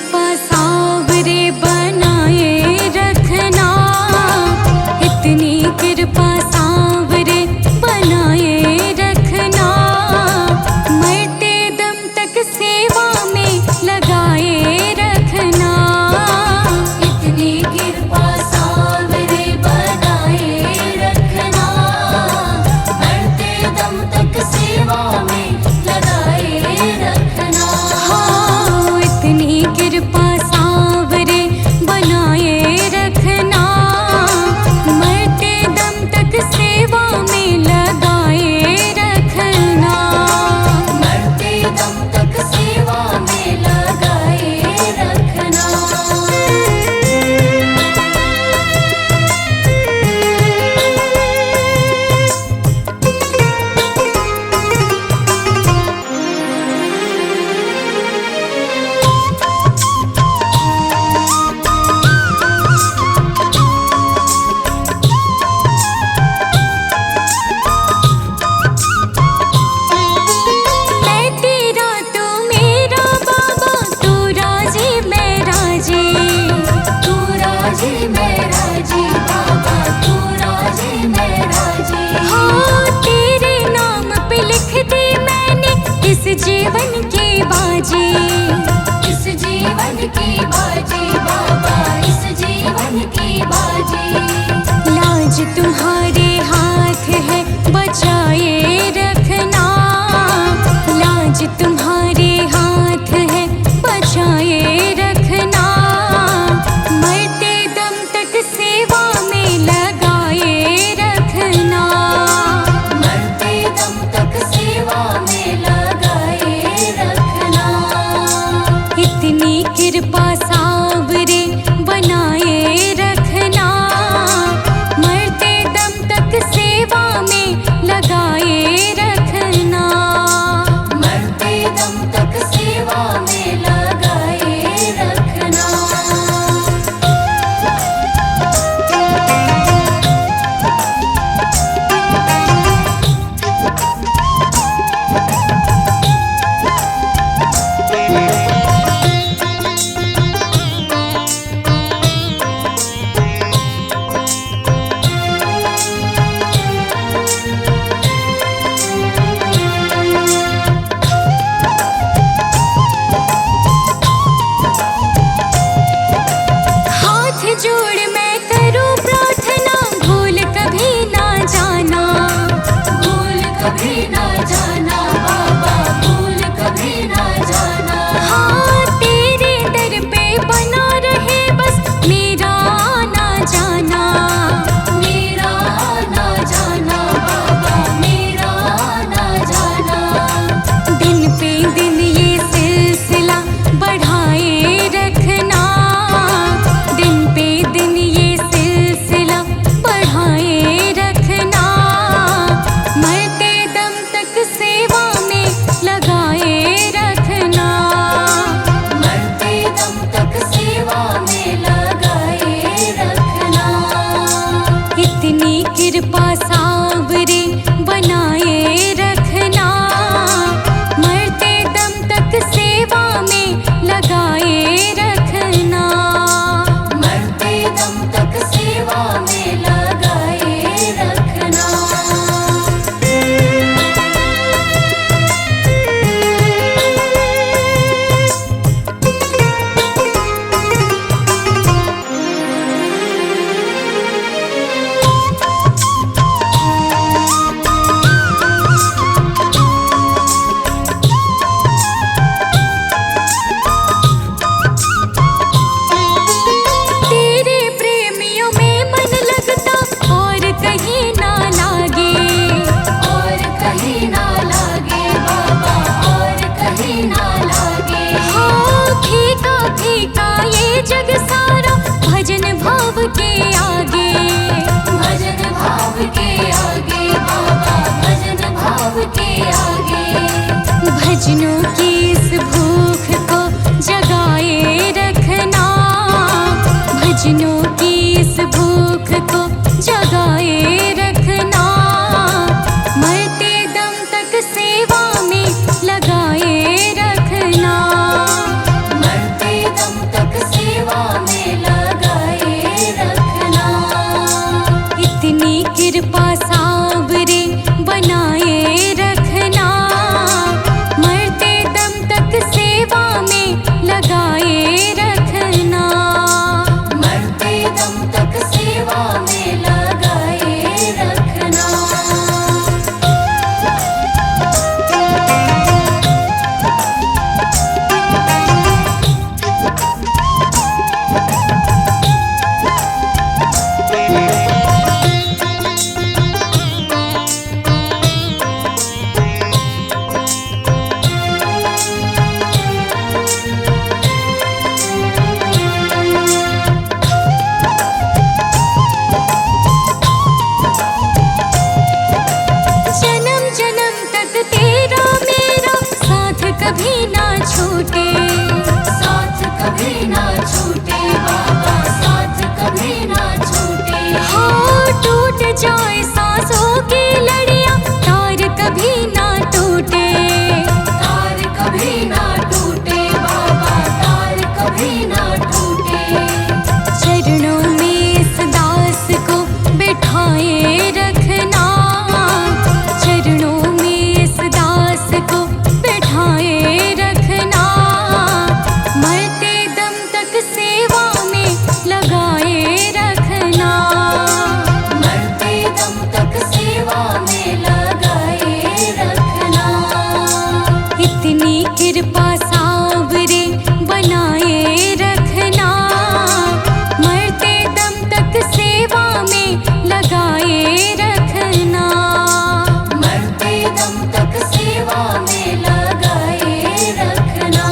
कृपा सावरे बनाए रखना, इतनी कृपा सावरे बनाए रखना, मरते दम तक सेवा में लगाए रखना। इतनी कृपा सावरे बनाए रखना, मरते दम तक सेवा में लगाए रखना। हाँ, इतनी कृपा सावरे बनाए रखना, मरते दम तक सेवा में लगाए रखना। मरते दम तक सेवा में लगाए रखना। मैं तेरा तू मेरा बाबा, तू राजी मैं राजी, तू राजी मैं राजी बाबा, तू राजी मैं राजी। हाँ, तेरे नाम पे लिख दी मैंने इस जीवन की बाजी, इस जीवन की बाजी बाबा, इस जीवन की बाजी। लाज तुम्हारे हाथ है बचाए रखना, लाज तुम्हारे हाथ है बचाए रखना, मरते दम तक सेवा में लगाए रखना। मरते दम तक सेवा में लगाए रखना। इतनी कृपा सावरे बनाए रखना, मरते दम तक सेवा में लगाए रखना। मरते दम तक सेवा में लगाए रखना। हाथ जोड़ मैं करूं प्रार्थना, भूल कभी ना जाना, भूल कभी ना जाना बाबा, भूल कभी ना जाना। हाँ, तेरे दर पे बना रहे बस मेरा आना जाना, मेरा आना जाना बाबा, मेरा आना जाना। दिन पे दिन ये सिलसिला बढ़ाए रखना, दिन पे दिन ये सिलसिला बढ़ाए रखना, मरते दम तक सेवा में लगाए रखना। मरते दम तक सेवा में लगाए रखना। इतनी कृपा सावरे बनाए रखना, मरते कृपा सावरे बनाए रखना, मरते दम तक सेवा में लगाए रखना, मरते दम तक सेवा में लगाए रखना।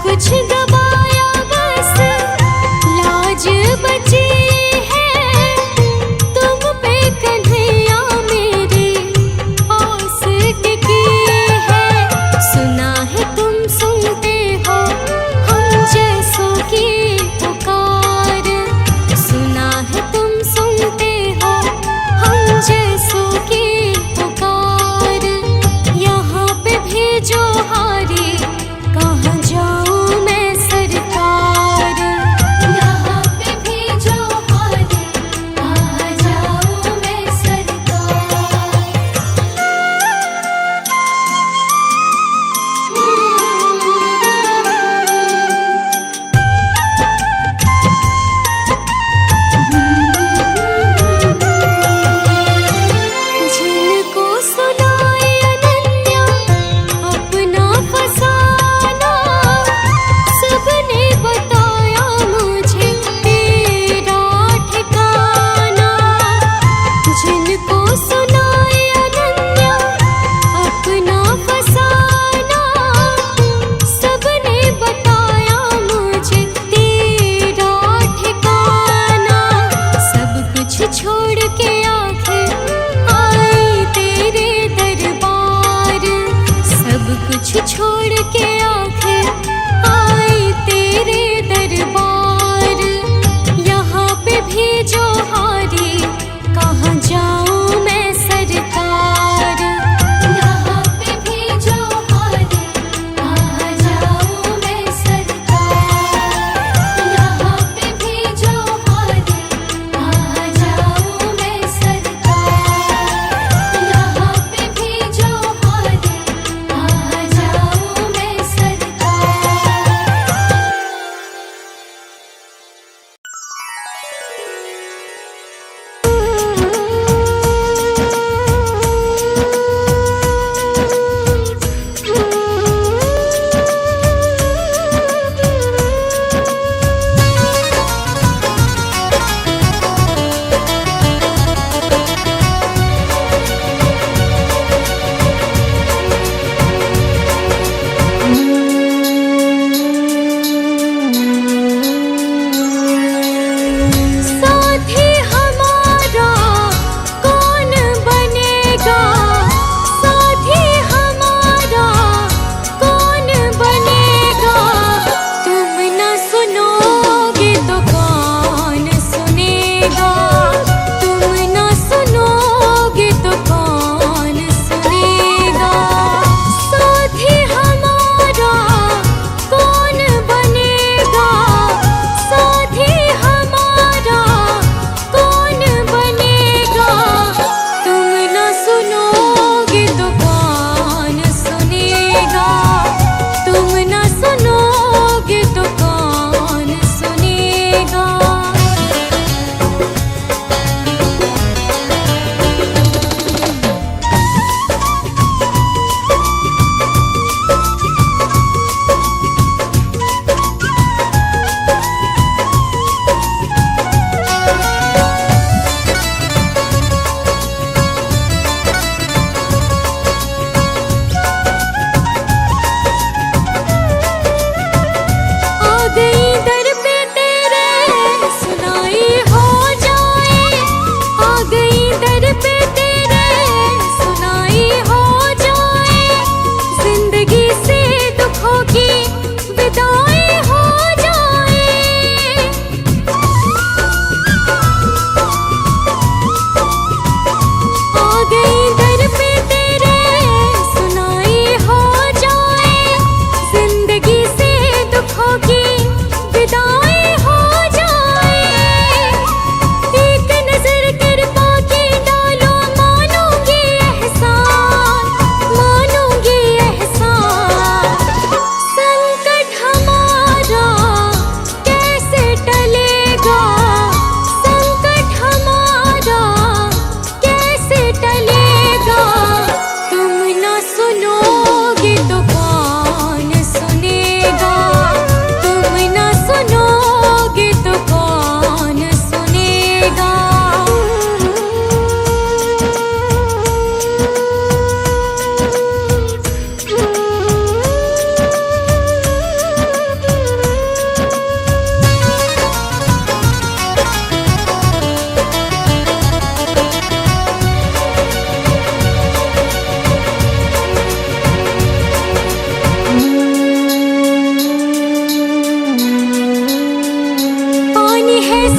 कुछ दबाया बस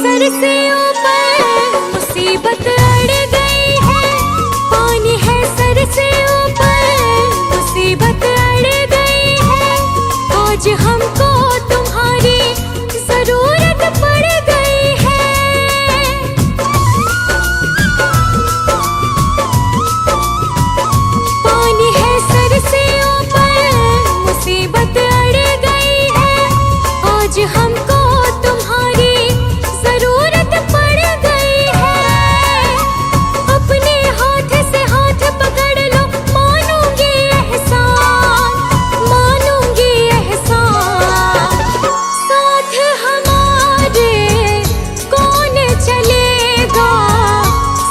सर से ऊपर मुसीबत अड़ गई है। पानी है सर से ऊपर मुसीबत अड़ गई है। आज हमको तुम्हारी जरूरत पड़ गई है। पानी है सर से ऊपर मुसीबत अड़ गई है। आज हमको तुम्हारी जरूरत पड़ गई है। अपने हाथ से हाथ पकड़ लो, मानूंगी एहसान, मानूंगी एहसान। साथ हमारे कौन चलेगा,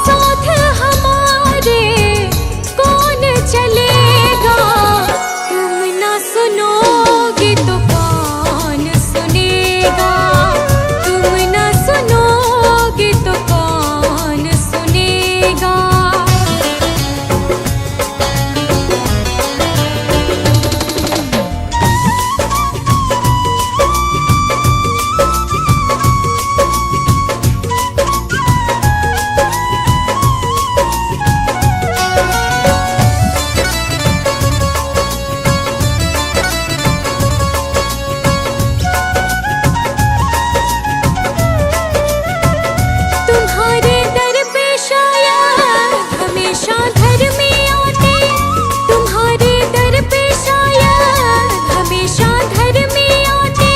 साथ हमारे कौन चलेगा। तुम ना सुनोगे तो कौन सुनेगा, तुम ना सुनोगे तो कौन सुनेगा। तुम्हारे दर पे शायद हमेशा धर्मी आते, तुम्हारे दर पे शायद हमेशा धर्मी आते।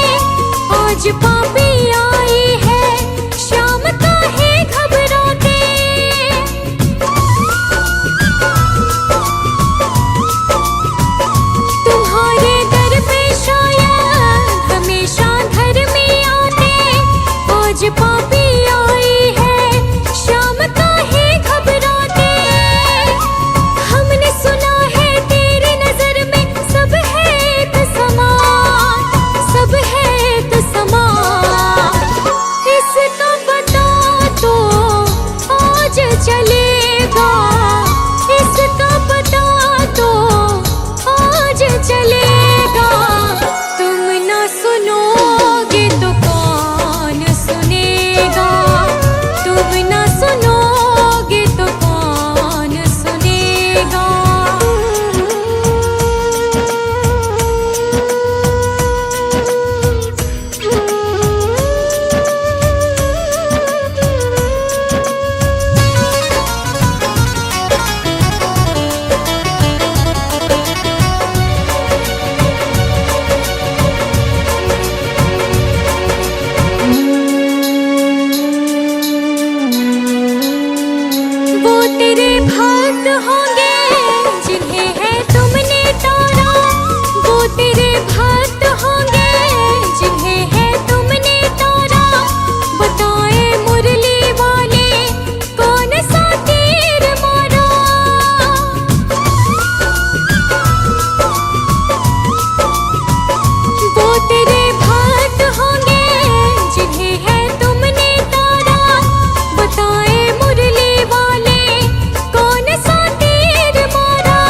आज पापी आई है, शाम काहे घबराते। तुम्हारे दर पे शायद हमेशा धर्मी आते। आज पापी आई है, शाम काहे घबराते। हमने सुना है तेरी नजर में सब है एक समान, सब है एक समान। इसका पता तो आज चलेगा, इसका पता तो आज चलेगा। तुम ना सुनोगे तो कौन सुनेगा, तुम ना सुनोगे तो कौन सुनेगा। वो तेरे भक्त होंगे जिन्हें है तुमने तारा, वो तेरे भक्त होंगे जिन्हें है तुमने तारा। बताए मुरली वाले कौन सा तीर मारा। वो तेरे भक्त होंगे जिन्हें है तुमने तारा। बताए मुरली वाले कौन सा तीर मारा।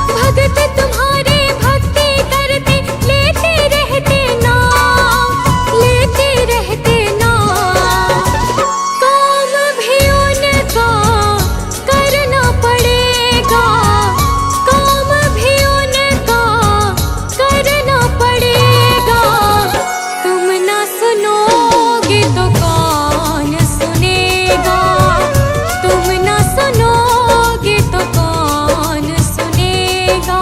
भगत तुम्हारे भक्ति करते लेते रहते नाम, लेते रहते नाम। काम भी उनका करना पड़ेगा, काम भी उनका करना पड़ेगा। तुम ना सुनोगे तो कौन सुनेगा, तुम ना सुनोगे तो कौन सुनेगा।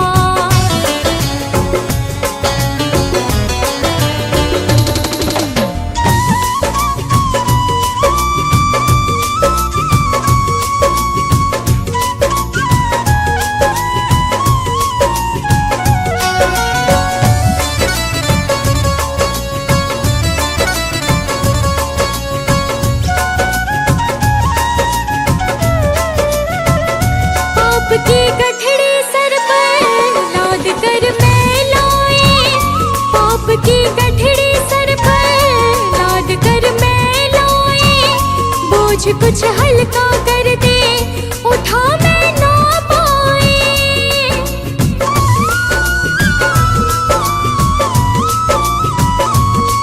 पाप की गठड़ी सर पर लाद कर मैं लाए, पाप की गठड़ी सर पर लाद कर मैं लाए। बोझ कुछ हल्का कर दे, उठा मैं ना पाए।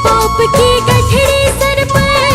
पाप की गठड़ी सर पर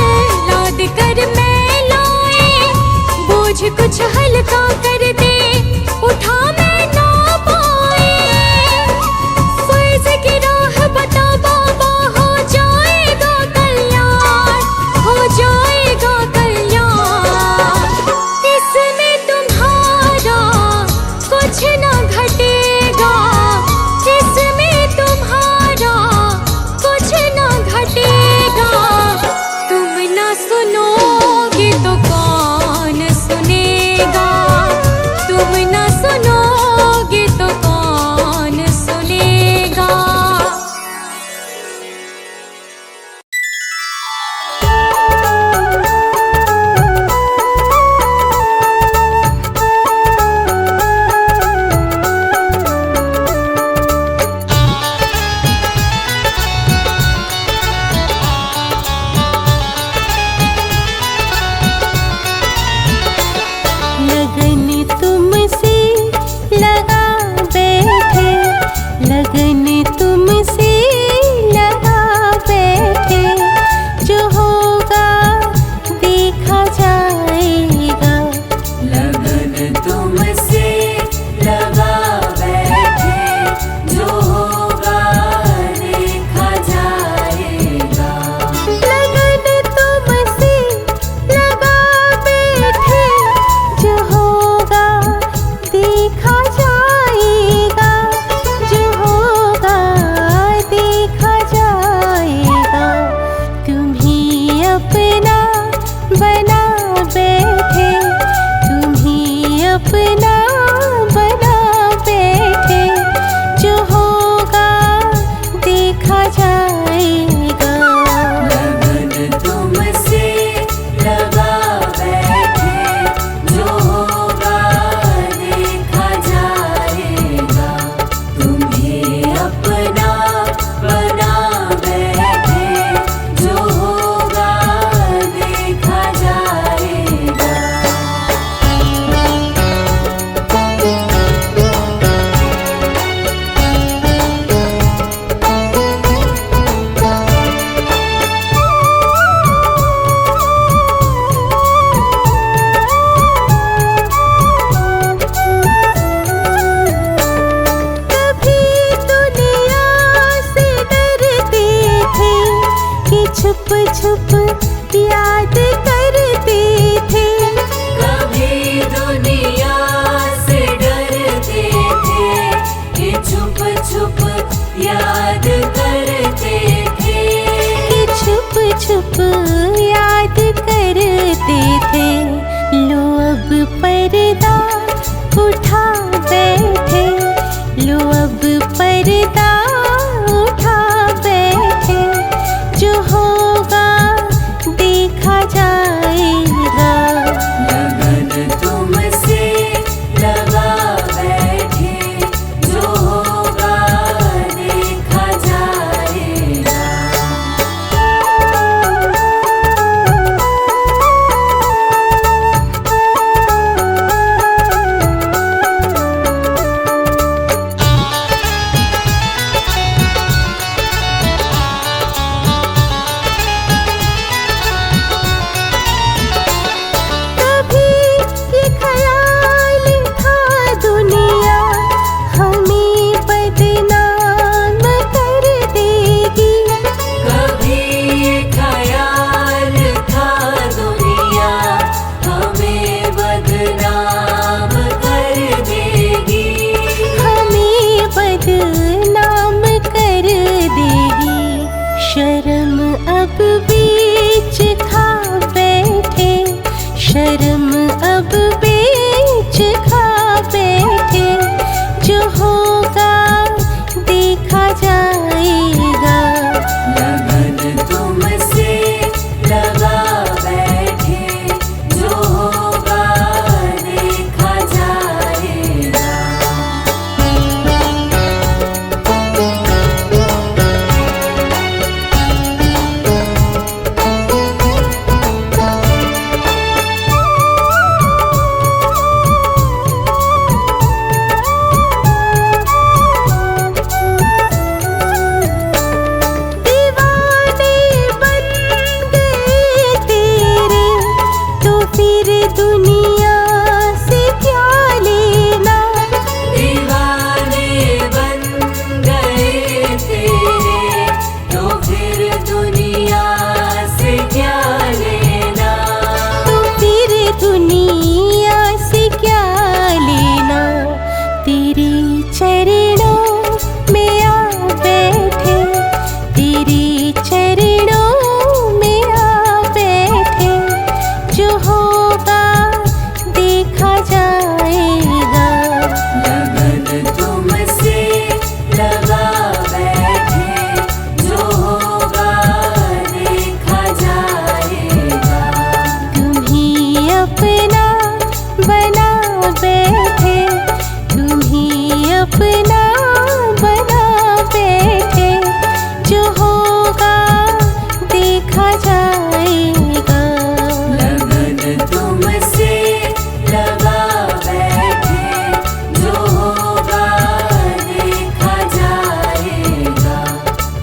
छुप छुप याद करते थे, कभी दुनिया से डरते थे, कि छुप छुप याद करते थे, कि छुप छुप याद करते थे। लो अब पर्दा उठा बैठे, लो अब पर्दा उठा बैठे, जो होगा देखा जाएगा। लगन तुमसे लगा बैठे, जो होगा देखा जाएगा। कभी ये ख्याल था दुनिया हमें बदनाम कर देगी, कभी ख्याल था दुनिया हमें बदनाम कर देगी, हमें बदनाम कर देगी। शर्म अब बीच खा बैठे, शर्म अब बीच खा बैठे, जो होगा देखा जाएगा। लगन तुमसे लगा बैठे, जो होगा देखा जाएगा। दीवाने बन गए तेरे, तो फिर दुनिया से क्या लेना। दीवाने बन गए तेरे, तो फिर दुनिया से क्या लेना। तो फिर दुनिया से क्या लेना। तेरे चरणों में आ बैठे, तेरे चरणों में आ बैठे, जो होगा देखा जाएगा। लगन तुमसे लगा बैठे, जो होगा देखा जाएगा। तुम्ही अपना बना बैठे, तुम्ही अपना बना बैठे, जो होगा देखा जाएगा। लगन तुमसे लगा बैठे, जो होगा देखा जाएगा।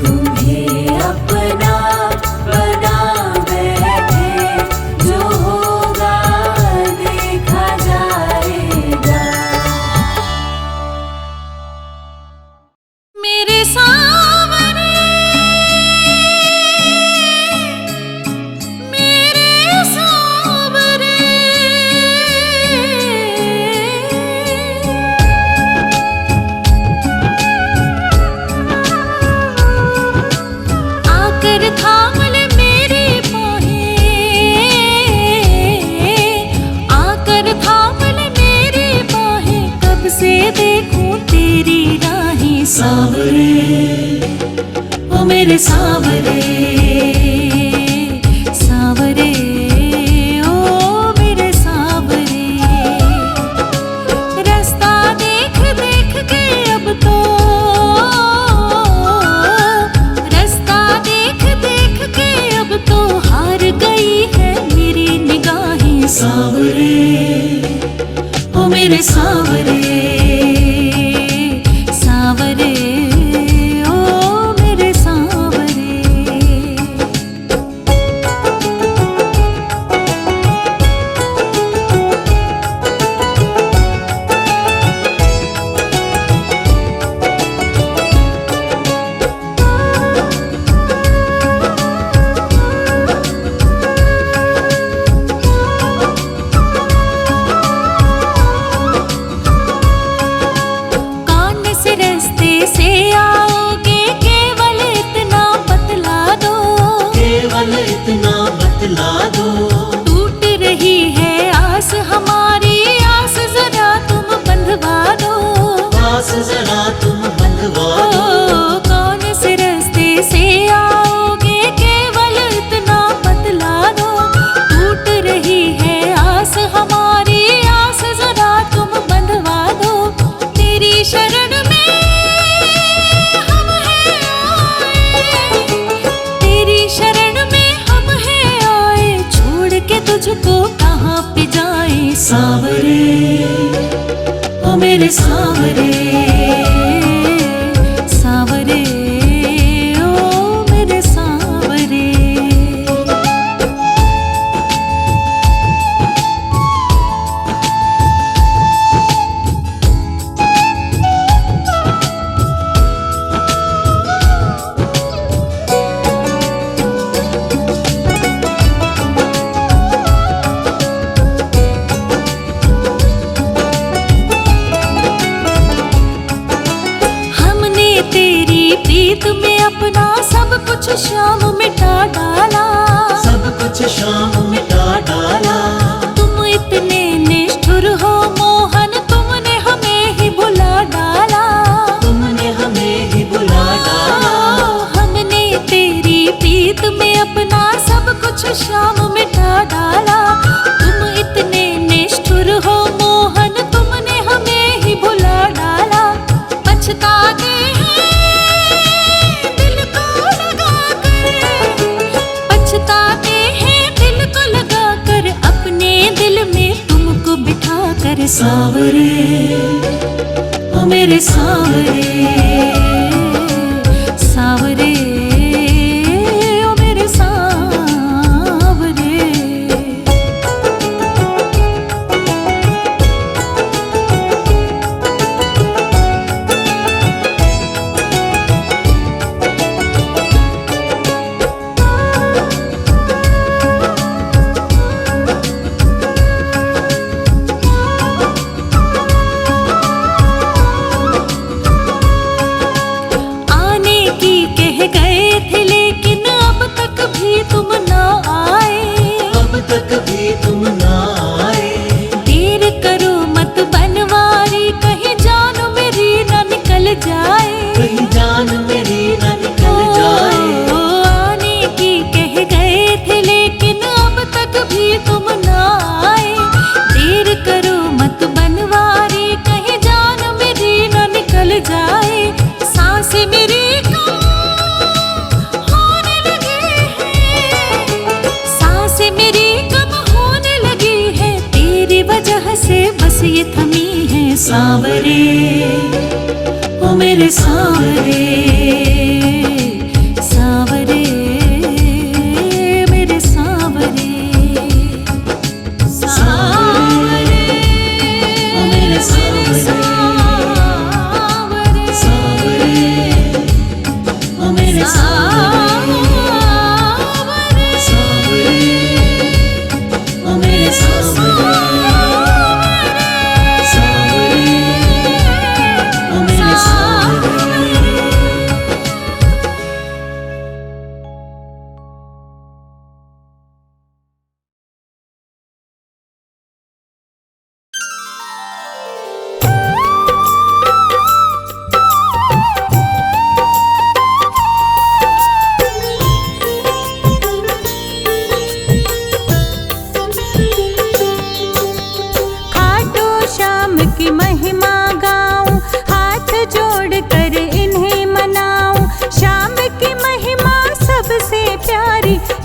तुम्हें अपना बना बैठे, जो होगा देखा जाएगा। मेरे सावरे, मेरे सावरे, आकर थाम ले मेरी बाहें, आकर थाम ले मेरी बाहें, कब से देखूं तेरी राहें। सावरे, ओ मेरे सावरे, सावरे, ओ मेरे सावरे, रास्ता देख देख के अब तो, रास्ता देख देख के अब तो हार गई है मेरी निगाहें। सावरे, ओ मेरे सावरे, सावरे, ओ मेरे सावरे। कुछ शाम मिटा डाला। तुम इतने निष्ठुर हो मोहन, तुमने हमें ही भुला डाला। पछताते हैं दिल को लगा कर, पछताते हैं दिल को लगा कर, अपने दिल में तुमको बिठा कर। सावरे ओ मेरे सावरे, सावरे ओ मेरे सावरे। तुम ना आए, अब तक भी तुम ना आए। देर करो मत बनवारी, कहीं जान मेरी ना निकल जाए, कहीं जान मेरी ना निकल जाए। ओ आने की कह गए थे लेकिन अब तक भी तुम ना आए। देर करो मत बनवारी, कहीं जान मेरी ना निकल जाए। सांसें मेरी से बस ये थमी है। सावरे ओ मेरे सावरे, सावरे मेरे सावरे, सावरे ओ मेरे सावरे, सावरे ओ मेरे सावरे, सावरे ओ मेरे सावरे।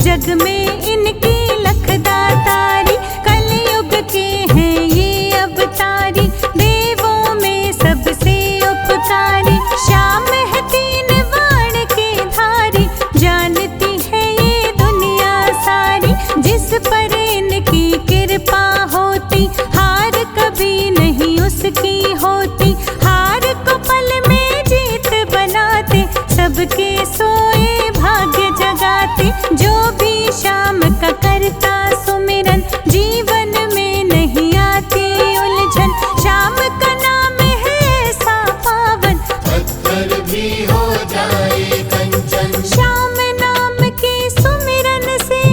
जग में इनकी लखदातारी, कलयुग के हैं ये अवतारी, देवों में सबसे उपकारी। श्याम है तीन वाण के धारी, जानती है ये दुनिया सारी। जिस पर इनकी कृपा होती, हार कभी नहीं उसकी होती। हार को पल में जीत बनाते, सबके सोए भाग्य जगाते। जो भी श्याम का करता सुमिरन, जीवन में नहीं आती उलझन। श्याम का नाम है ऐसा पावन, पत्थर भी हो जाए कंचन। श्याम नाम के सुमिरन से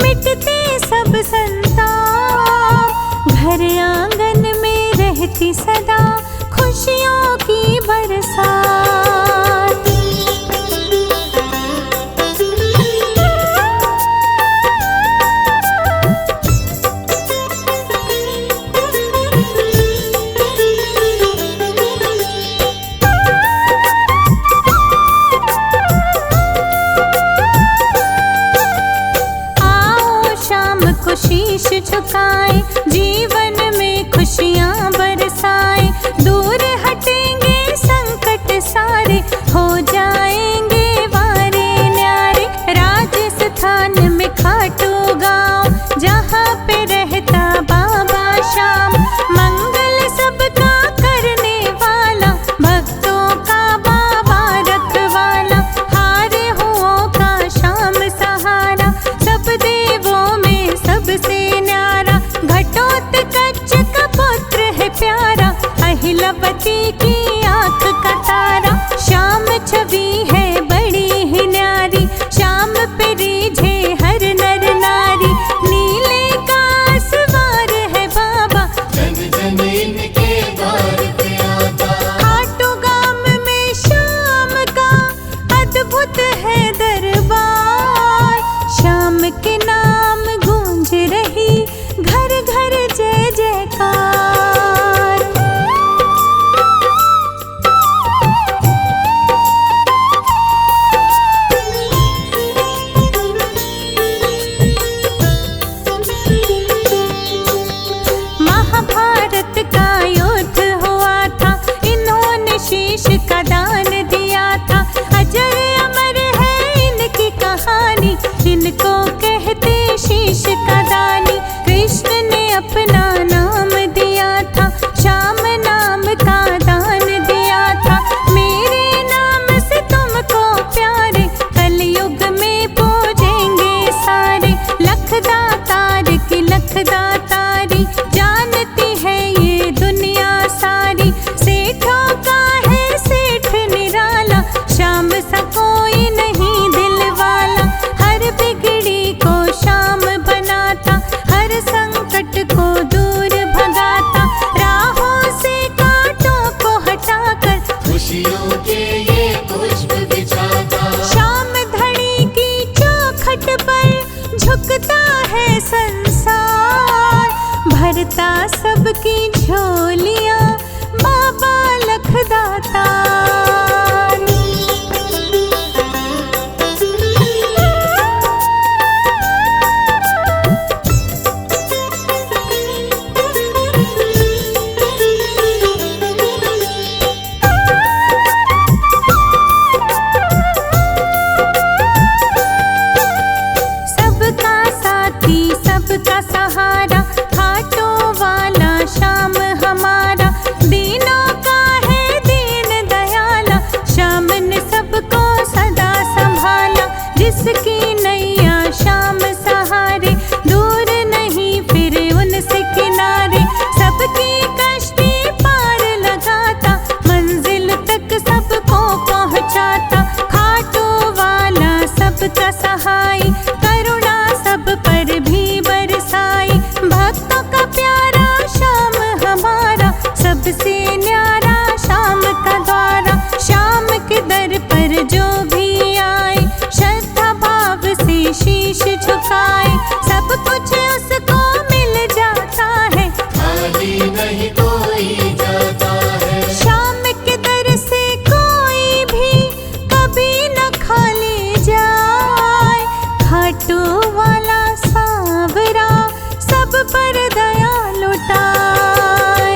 मिटते सब संताप। घर आंगन में रहती सदा खुशियों की बरसात। शीश झुकाए, जीवन में खुशियाँ बरसाए। दूर हटेंगे संकट सारे, हो जाएंगे वारे न्यारे। राजस्थान में खाटू गाँव, जहाँ पे रहता बाबा श्याम। मंगल सबका करने वाला, भक्तों का बाबा रखवाला। हारे हुओं का श्याम सहारा, सब देवों में सबसे न्यारा। घटोत्कच का पुत्र है प्यारा, अहिलवती की आँख का तारा। श्याम छवि है बड़ी ही न्यारी, श्याम पे रीझे हर नर नारी। नीले का सवार है बाबा, जन जन इनके द्वार पे आता। खाटू गाम में श्याम का अद्भुत है दरबार। श्याम के नाम घाट पर झुकता है संसार, भरता सबकी झोलियां बाबा लखदातार। सबका सहारा घाटों वाला श्याम हमारा, दीनों का है दीन दयाला, श्याम ने सबको सदा संभाला। जिसकी नैया श्याम सहारे, दूर नहीं फिर उनसे किनारे, सबकी कश्ती पार लगाता, मंजिल तक सबको पहुंचाता। घाटों वाला सबका सहाय, करुणा सब पर भी बरसाई, भक्तों का प्यारा श्याम हमारा, सबसे न्यारा श्याम का द्वारा। श्याम के दर पर जो भी आए, श्रद्धा भाव से शीश झुकाए, सब कुछ उसको मिल जाता है, खाली नहीं कोई जाता है। श्याम के दर से कोई भी कभी न खाली जाए, घाटों वाला सांवरा सब पर दया लुटाए।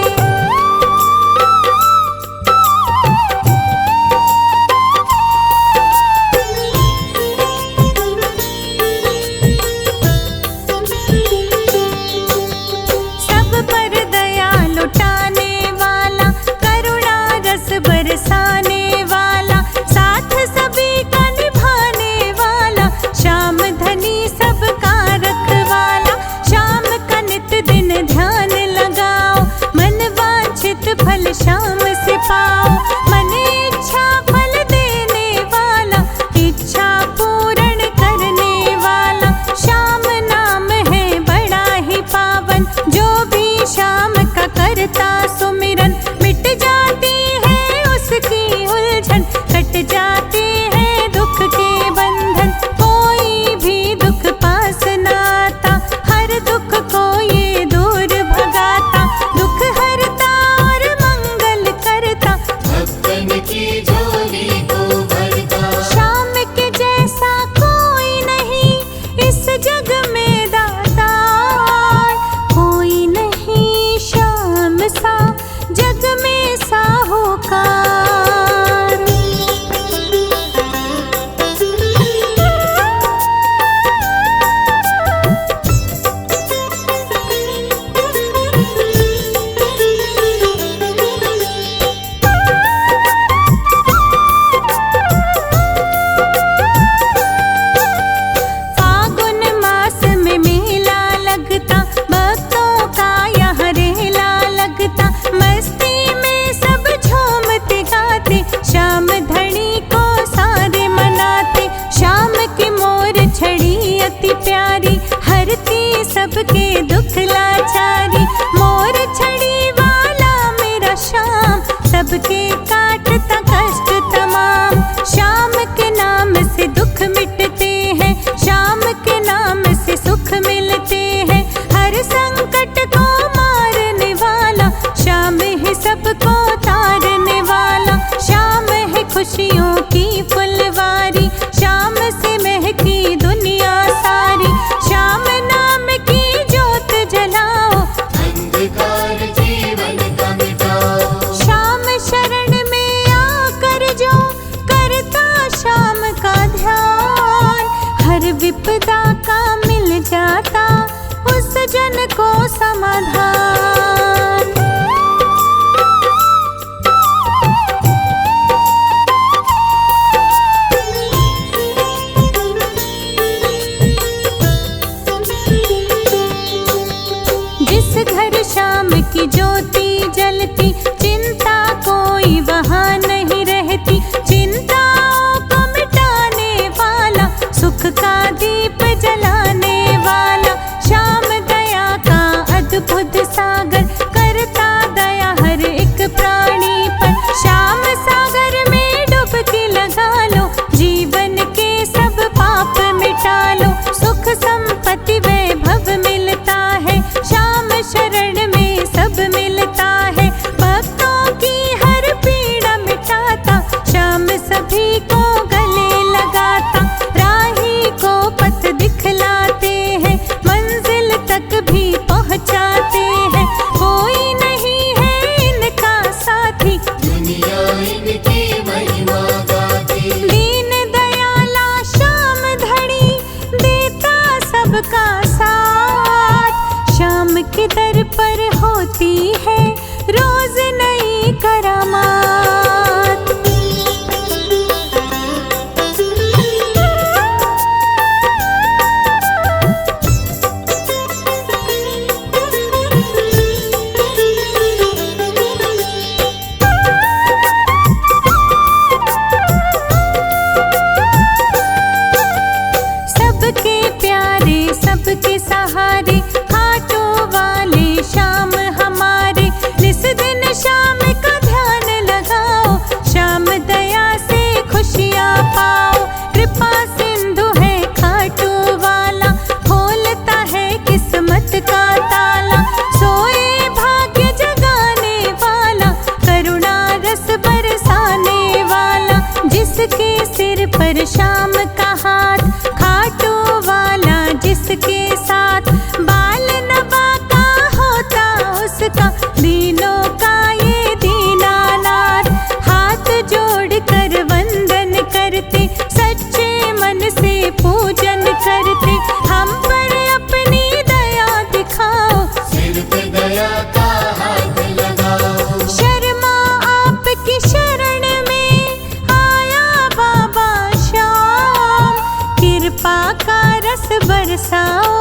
सब पर दया लुटाने वाला, करुणा रस बरसाने वाला, साथ सभी का निभाने वाला, श्याम धनी सबका रखवाला। श्याम का नित दिन ध्यान लगाओ, मन वांछित फल श्याम से पाओ। मन इच्छा फल देने वाला, इच्छा पूर्ण करने वाला, श्याम नाम है बड़ा ही पावन। जो भी श्याम का करता सुमिरन, मिट जाती है उसकी उलझन, कट जाते हैं दुख के बंधन। कोई भी दुख पास न आता, हर दुख को ये दूर भगाता, दुख हरता और मंगल करता, भक्तन की झोली को भरता। श्याम के जैसा कोई नहीं इस जग में दातार, कोई नहीं श्याम सा जग में साहूकार। फागुन मास में मेला लगता, भक्तों का यहाँ रेला लगता, मस्ती में सब झूमते गाते, श्याम धनी को सारे मनाते। श्याम की मोर छड़ी अति प्यारी, हरती सबके दुख लाचारी। मोर छड़ी वाला मेरा श्याम, सबके काटता कष्ट तमाम। श्याम के नाम से दुख मिटते हैं, श्याम के नाम से सुख मिलते हैं। हर संकट को मारने वाला, श्याम है सबको तारने वाला। श्याम है खुशियों की फुलवारी, श्याम से महकी दुनिया सारी। श्याम नाम की ज्योत जलाओ, अंधकार जीवन का मिटाओ। श्याम शरण में आकर जो करता श्याम का ध्यान, हर विपदा का मिल जाता उस जन को समाधान। जिस घर श्याम की ज्योति जलती, चिंता कोई वहाँ नहीं रहती। चिंताओं को मिटाने वाला, सुख का दीप जलाने वाला, श्याम दया का अद्भुत सा सबका साथ। शाम के दर पर होती है रोज नई करामात। सबके प्यारे सबके सहारे हाथों वाले श्याम हमारे। निस दिन शाम का ध्यान लगाओ, श्याम दया से खुशियाँ पाओ। कृपा सिंधु है खाटू वाला, खोलता है किस्मत का ताला। सोए भाग्य जगाने वाला, करुणा रस बरसाने वाला। जिसके सिर पर श्याम का हाथ, खाटू वाला जिसके साथ। बाल नबा का होता उसका, दीनों का ये दीनानाथ। हाथ जोड़ कर वंदन करते, सच्चे मन से पूजन करते। हम पर अपनी दया दिखाओ, सिर पे दया का हाथ लगाओ। शर्मा आपकी शरण में आया बाबा श्याम। कृपा का रस बरसाओ,